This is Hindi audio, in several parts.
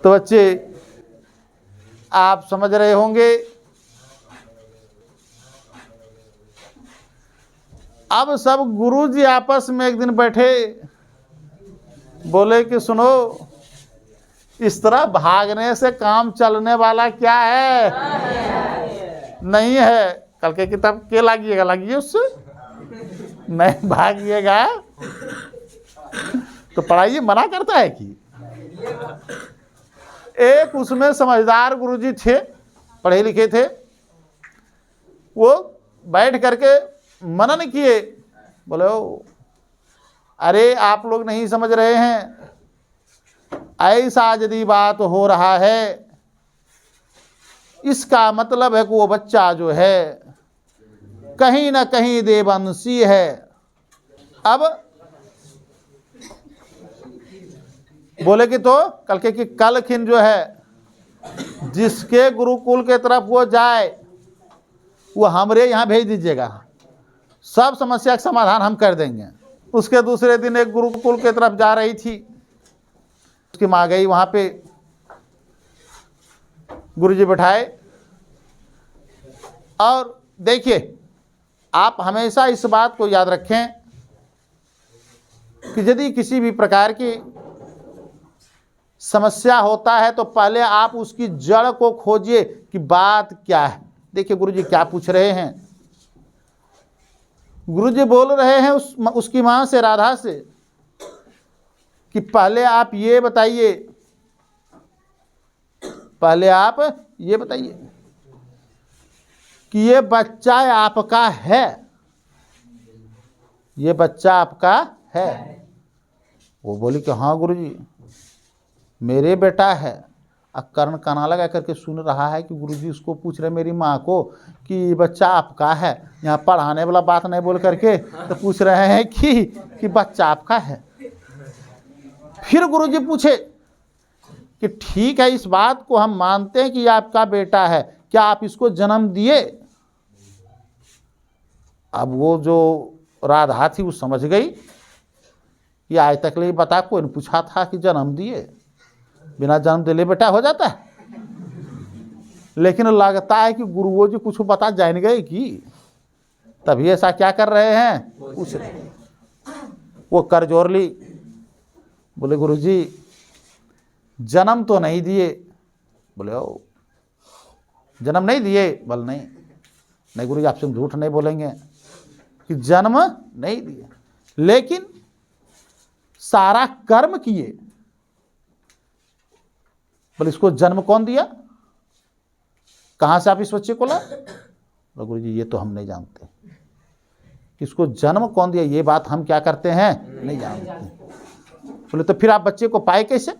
तो बच्चे आप समझ रहे होंगे, अब सब गुरुजी आपस में एक दिन बैठे, बोले कि सुनो, इस तरह भागने से काम चलने वाला क्या है? नहीं है। कल के किताब के लागिएगा, लागिए उससे, नहीं भागिएगा तो पढ़ाइए मना करता है कि। एक उसमें समझदार गुरुजी थे, पढ़े लिखे थे, वो बैठ करके मनन किए, बोले अरे आप लोग नहीं समझ रहे हैं, ऐसा यदि बात हो रहा है, इसका मतलब है कि वो बच्चा जो है कहीं ना कहीं देवंशी है। अब बोले कि तो कल के कि कल खिन जो है जिसके गुरुकुल के तरफ वो जाए वो हमरे यहाँ भेज दीजिएगा, सब समस्या का समाधान हम कर देंगे। उसके दूसरे दिन एक गुरुकुल के तरफ जा रही थी, उसकी माँ गई वहाँ पे, गुरुजी बैठाए, और देखिए आप हमेशा इस बात को याद रखें कि यदि किसी भी प्रकार की समस्या होता है तो पहले आप उसकी जड़ को खोजिए कि बात क्या है। देखिए गुरुजी क्या पूछ रहे हैं, गुरुजी बोल रहे हैं उसकी मां से, राधा से, कि पहले आप ये बताइए, पहले आप ये बताइए कि ये बच्चा आपका है, ये बच्चा आपका है। वो बोली कि हाँ गुरुजी मेरे बेटा है। कर्ण काना लगा करके सुन रहा है कि गुरुजी उसको पूछ रहे मेरी माँ को कि ये बच्चा आपका है, यहाँ पढ़ाने वाला बात नहीं बोल करके तो पूछ रहे हैं कि बच्चा आपका है। फिर गुरुजी पूछे कि ठीक है, इस बात को हम मानते हैं कि ये आपका बेटा है, क्या आप इसको जन्म दिए? अब वो जो राधा थी वो समझ गई कि आज तक ले बता, कोई ने पूछा था कि जन्म दिए? बिना जन्म दिले बेटा हो जाता है? लेकिन लगता है कि गुरुओं जी कुछ बता जान गए कि तभी ऐसा क्या कर रहे हैं, पूछ रहे। वो कर जोर ली, बोले गुरुजी जन्म तो नहीं दिए। बोले ओ जन्म नहीं दिए? बोले नहीं, नहीं गुरुजी आपसे हम झूठ नहीं बोलेंगे कि जन्म नहीं दिए, लेकिन सारा कर्म किए। बोले इसको जन्म कौन दिया, कहां से आप इस बच्चे को लाए? बोले गुरुजी ये तो हम नहीं जानते, इसको जन्म कौन दिया ये बात हम क्या करते हैं, नहीं जानते। बोले तो फिर आप बच्चे को पाए कैसे?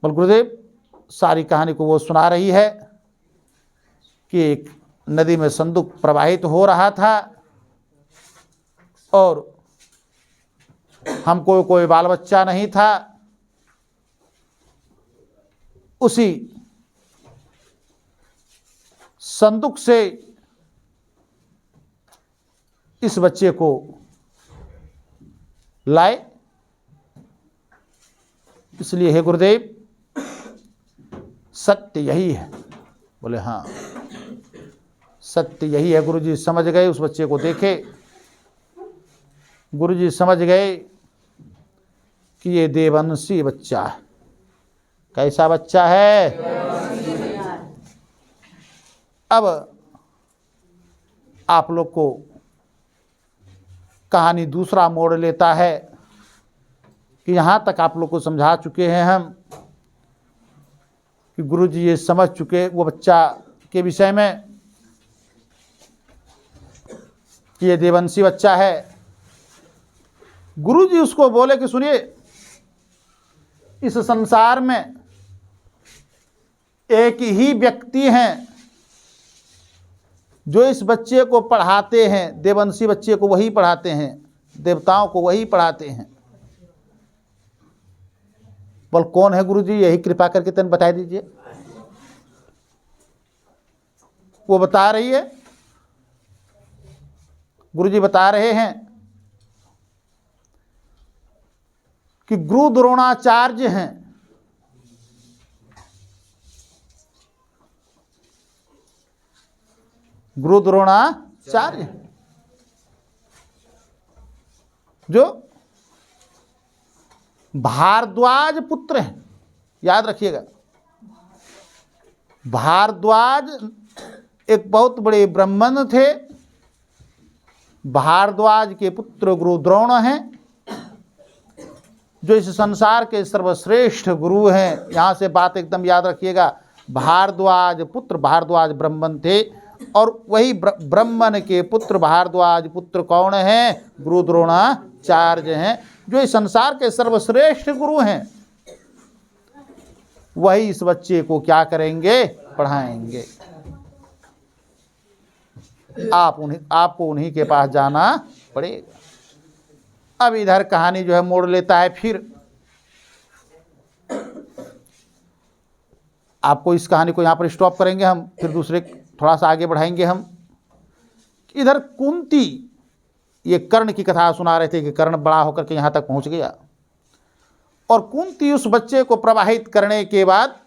बोले गुरुदेव सारी कहानी को वो सुना रही है कि एक नदी में संदूक प्रवाहित हो रहा था और हमको कोई बाल बच्चा नहीं था। उसी संदूक से इस बच्चे को लाए, इसलिए हे गुरुदेव सत्य यही है। बोले हाँ सत्य यही है। गुरुजी समझ गए, उस बच्चे को देखे, गुरुजी समझ गए कि ये देवंशी बच्चा है। कैसा बच्चा है? अब आप लोग को कहानी दूसरा मोड़ लेता है कि यहाँ तक आप लोग को समझा चुके हैं हम कि गुरुजी ये समझ चुके वो बच्चा के विषय में कि ये देवंशी बच्चा है। गुरुजी उसको बोले कि सुनिए, इस संसार में एक ही व्यक्ति हैं जो इस बच्चे को पढ़ाते हैं, देवंशी बच्चे को वही पढ़ाते हैं, देवताओं को वही पढ़ाते हैं। बोल कौन है गुरुजी, यही कृपा करके तन बता दीजिए। वो बता रही है, गुरुजी बता रहे हैं कि गुरु द्रोणाचार्य हैं, गुरु द्रोणाचार्य जो भारद्वाज पुत्र हैं। याद रखिएगा, भारद्वाज एक बहुत बड़े ब्राह्मण थे। भारद्वाज के पुत्र गुरु द्रोण हैं, जो इस संसार के सर्वश्रेष्ठ गुरु हैं। यहां से बात एकदम याद रखिएगा, भारद्वाज पुत्र, भारद्वाज ब्राह्मण थे और वही ब्राह्मण के पुत्र भारद्वाज पुत्र कौन हैं? गुरु द्रोणाचार्य हैं, जो इस संसार के सर्वश्रेष्ठ गुरु हैं। वही इस बच्चे को क्या करेंगे? पढ़ाएंगे। आपको उन्हीं के पास जाना पड़ेगा। अब इधर कहानी जो है मोड़ लेता है। फिर आपको इस कहानी को यहाँ पर स्टॉप करेंगे हम, फिर दूसरे थोड़ा सा आगे बढ़ाएंगे हम। इधर कुंती ये कर्ण की कथा सुना रहे थे कि कर्ण बड़ा होकर के यहाँ तक पहुँच गया, और कुंती उस बच्चे को प्रवाहित करने के बाद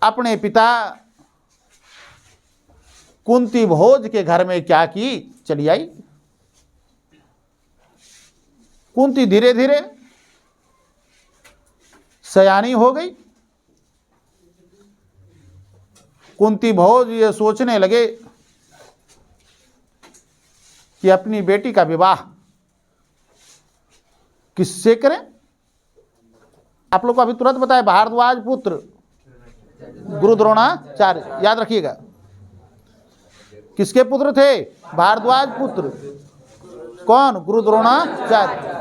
अपने पिता कुंती भोज के घर में क्या की? चली आई। कुंती धीरे धीरे सयानी हो गई। कुंती भोज ये सोचने लगे कि अपनी बेटी का विवाह किससे करें। आप लोग को अभी तुरंत बताए, भारद्वाज पुत्र गुरु द्रोणाचार्य। याद रखिएगा, किसके पुत्र थे? भारद्वाज पुत्र। कौन? गुरु द्रोणाचार्य।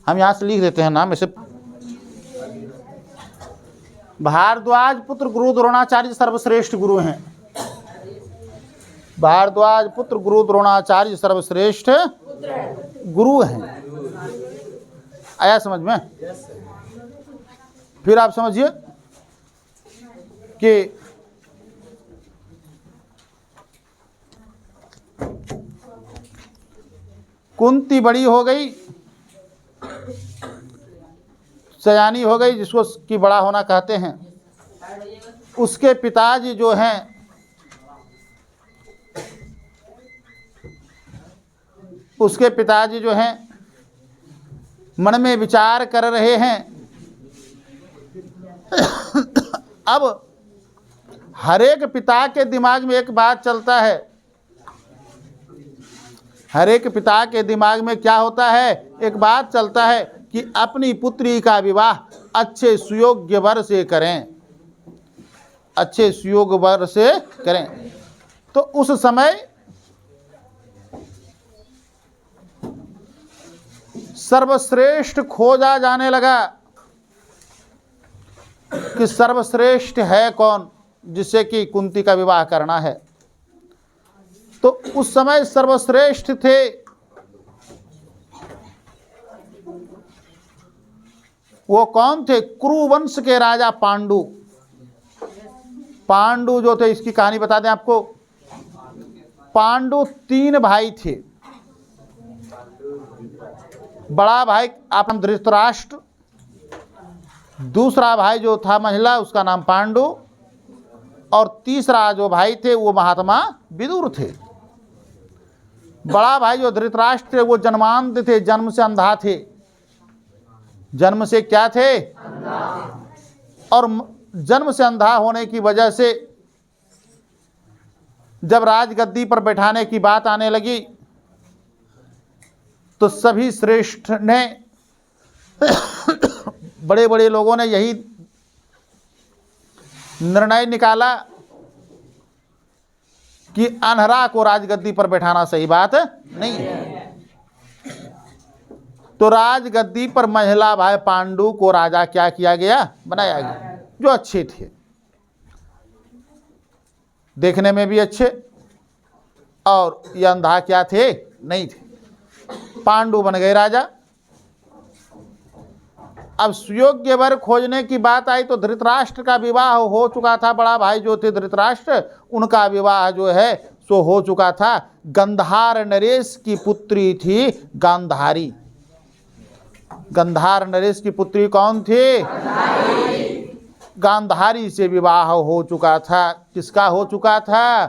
हम यहां से लिख देते हैं नाम ऐसे। भारद्वाज पुत्र गुरु द्रोणाचार्य सर्वश्रेष्ठ गुरु हैं। भारद्वाज पुत्र गुरु द्रोणाचार्य सर्वश्रेष्ठ गुरु हैं। आया समझ में? फिर आप समझिए कि कुंती बड़ी हो गई, सयानी हो गई, जिसको कि बड़ा होना कहते हैं। उसके पिताजी जो हैं मन में विचार कर रहे हैं। अब हरेक पिता के दिमाग में एक बात चलता है। हरेक पिता के दिमाग में क्या होता है? एक बात चलता है कि अपनी पुत्री का विवाह अच्छे सुयोग्य वर से करें, अच्छे सुयोग्य वर से करें। तो उस समय सर्वश्रेष्ठ खोजा जाने लगा कि सर्वश्रेष्ठ है कौन जिससे कि कुंती का विवाह करना है। तो उस समय सर्वश्रेष्ठ थे वो कौन थे? कुरुवंश के राजा पांडु। पांडु जो थे, इसकी कहानी बता दें आपको। पांडु 3 भाई थे। बड़ा भाई आप नाम धृतराष्ट्र, दूसरा भाई जो था महिला उसका नाम पांडु, और तीसरा जो भाई थे वो महात्मा विदुर थे। बड़ा भाई जो धृतराष्ट्र थे वो जन्मांध थे, जन्म से अंधा थे। जन्म से क्या थे? और जन्म से अंधा होने की वजह से जब राजगद्दी पर बैठाने की बात आने लगी तो सभी श्रेष्ठ ने बड़े बड़े लोगों ने यही निर्णय निकाला कि अनहरा को राजगद्दी पर बैठाना सही बात नहीं है। तो राजगद्दी पर महिला भाई पांडु को राजा क्या किया गया? बनाया गया, जो अच्छे थे, देखने में भी अच्छे, और ये अंधा क्या थे? नहीं थे। पांडु बन गए राजा। अब सुयोग्य वर खोजने की बात आई तो धृतराष्ट्र का विवाह हो चुका था। बड़ा भाई जो थे धृतराष्ट्र, उनका विवाह जो है सो हो चुका था। गंधार नरेश की पुत्री थी गांधारी। गंधार नरेश की पुत्री कौन थी? गांधारी से विवाह हो चुका था। किसका हो चुका था?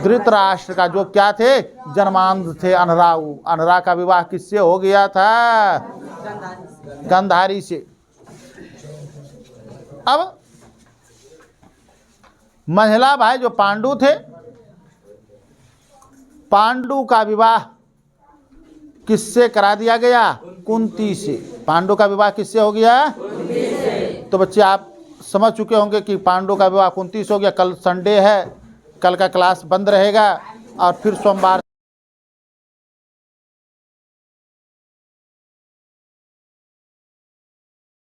धृतराष्ट्र का, जो क्या थे? जन्मांध थे, अनराऊ। अनरा का विवाह किससे हो गया था? गांधारी से। अब महिला भाई जो पांडु थे, पांडु का विवाह किससे करा दिया गया? कुंती से। पांडु का विवाह किससे हो गया? तो बच्चे आप समझ चुके होंगे कि पांडु का विवाह कुंती से हो गया। कल संडे है, कल का क्लास बंद रहेगा और फिर सोमवार